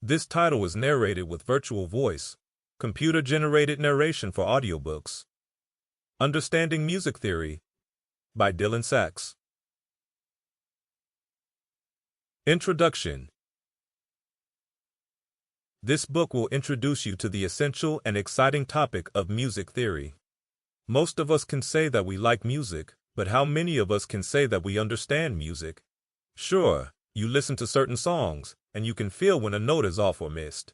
This title is narrated with virtual voice, computer-generated narration for audiobooks. Understanding Music Theory by Dylan Sax. Introduction. This book will introduce you to the essential and exciting topic of music theory. Most of us can say that we like music, but how many of us can say that we understand music? Sure, you listen to certain songs, and you can feel when a note is off or missed.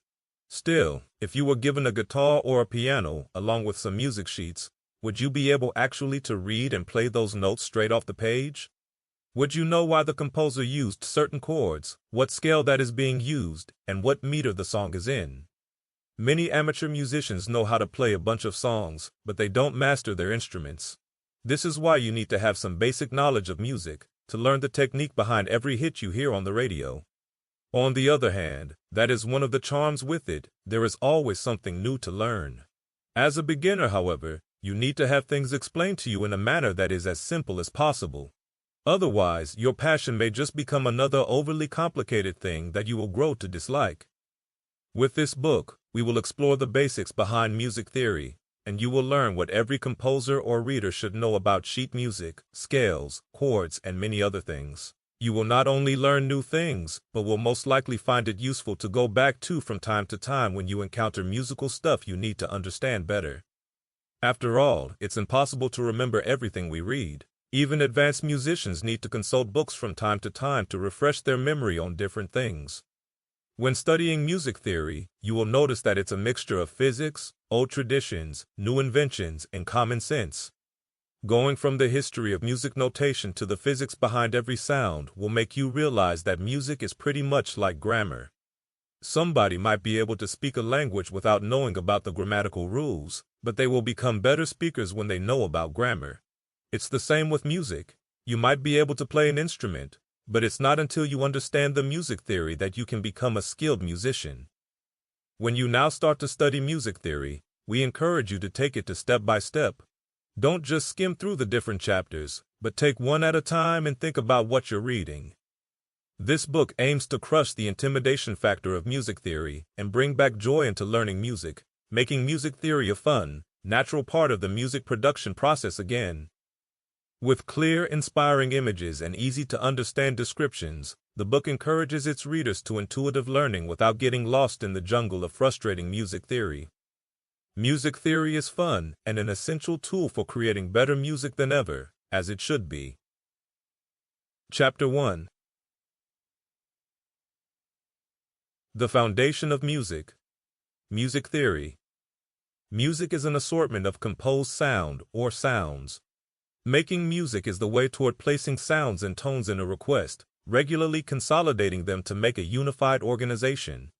Still, if you were given a guitar or a piano along with some music sheets, would you be able actually to read and play those notes straight off the page? Would you know why the composer used certain chords, what scale that is being used, and what meter the song is in? Many amateur musicians know how to play a bunch of songs, but they don't master their instruments. This is why you need to have some basic knowledge of music, to learn the technique behind every hit you hear on the radio. On the other hand, that is one of the charms with it, there is always something new to learn. As a beginner, however, you need to have things explained to you in a manner that is as simple as possible. Otherwise, your passion may just become another overly complicated thing that you will grow to dislike. With this book, we will explore the basics behind music theory, and you will learn what every composer or reader should know about sheet music, scales, chords, and many other things. You will not only learn new things, but will most likely find it useful to go back to from time to time when you encounter musical stuff you need to understand better. After all, it's impossible to remember everything we read. Even advanced musicians need to consult books from time to time to refresh their memory on different things. When studying music theory, you will notice that it's a mixture of physics, old traditions, new inventions, and common sense. Going from the history of music notation to the physics behind every sound will make you realize that music is pretty much like grammar. Somebody might be able to speak a language without knowing about the grammatical rules, but they will become better speakers when they know about grammar. It's the same with music. You might be able to play an instrument, but it's not until you understand the music theory that you can become a skilled musician. When you now start to study music theory, we encourage you to take it step by step. Don't just skim through the different chapters, but take one at a time and think about what you're reading. This book aims to crush the intimidation factor of music theory and bring back joy into learning music, making music theory a fun, natural part of the music production process again. With clear, inspiring images and easy-to-understand descriptions, the book encourages its readers to intuitive learning without getting lost in the jungle of frustrating music theory. Music theory is fun and an essential tool for creating better music than ever, as it should be. Chapter 1. The Foundation of Music. Music Theory. Music is an assortment of composed sound or sounds. Making music is the way toward placing sounds and tones in a request, regularly consolidating them to make a unified organization.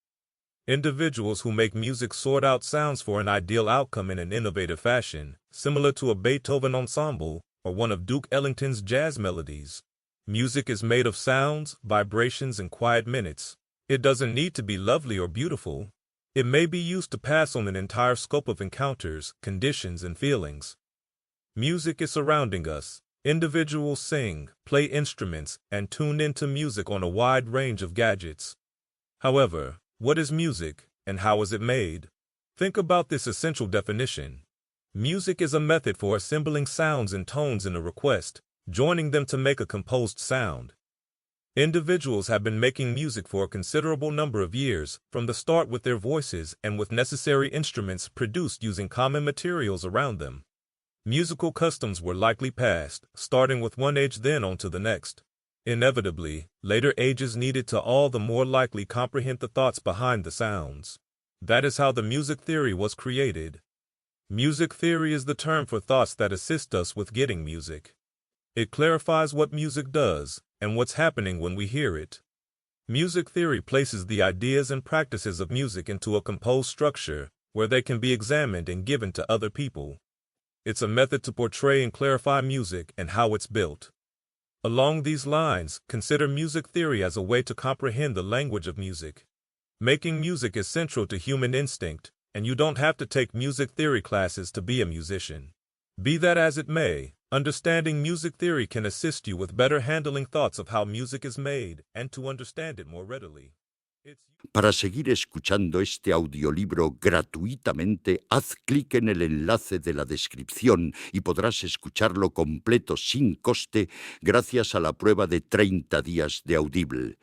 Individuals who make music sort out sounds for an ideal outcome in an innovative fashion, similar to a Beethoven ensemble or one of Duke Ellington's jazz melodies. Music is made of sounds, vibrations, and quiet minutes. It doesn't need to be lovely or beautiful. It may be used to pass on an entire scope of encounters, conditions, and feelings. Music is surrounding us. Individuals sing, play instruments, and tune into music on a wide range of gadgets. However, what is music, and how is it made? Think about this essential definition. Music is a method for assembling sounds and tones in a request, joining them to make a composed sound. Individuals have been making music for a considerable number of years, from the start with their voices and with necessary instruments produced using common materials around them. Musical customs were likely passed, starting with one age then on to the next. Inevitably, later ages needed to all the more likely comprehend the thoughts behind the sounds. That is how the music theory was created. Music theory is the term for thoughts that assist us with getting music. It clarifies what music does and what's happening when we hear it. Music theory places the ideas and practices of music into a composed structure where they can be examined and given to other people. It's a method to portray and clarify music and how it's built. Along these lines, consider music theory as a way to comprehend the language of music. Making music is central to human instinct, and you don't have to take music theory classes to be a musician. Be that as it may, understanding music theory can assist you with better handling thoughts of how music is made and to understand it more readily. Para seguir escuchando este audiolibro gratuitamente, haz clic en el enlace de la descripción y podrás escucharlo completo sin coste gracias a la prueba de 30 días de Audible.